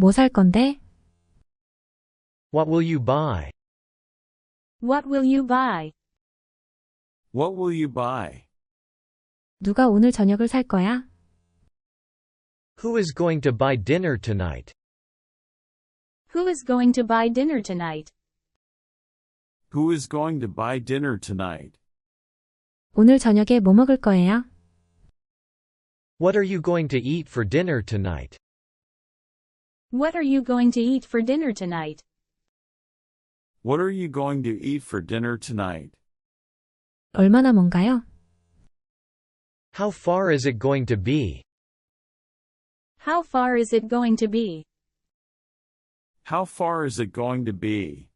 뭐 살 건데? What will you buy? What will you buy? What will you buy? 누가 오늘 저녁을 살 거야? Who is going to buy dinner tonight? Who is going to buy dinner tonight? Who is going to buy dinner tonight? 오늘 저녁에 뭐 먹을 거예요? What are you going to eat for dinner tonight? What are you going to eat for dinner tonight? What are you going to eat for dinner tonight? 얼마나 먼가요? How far is it going to be? How far is it going to be? How far is it going to be?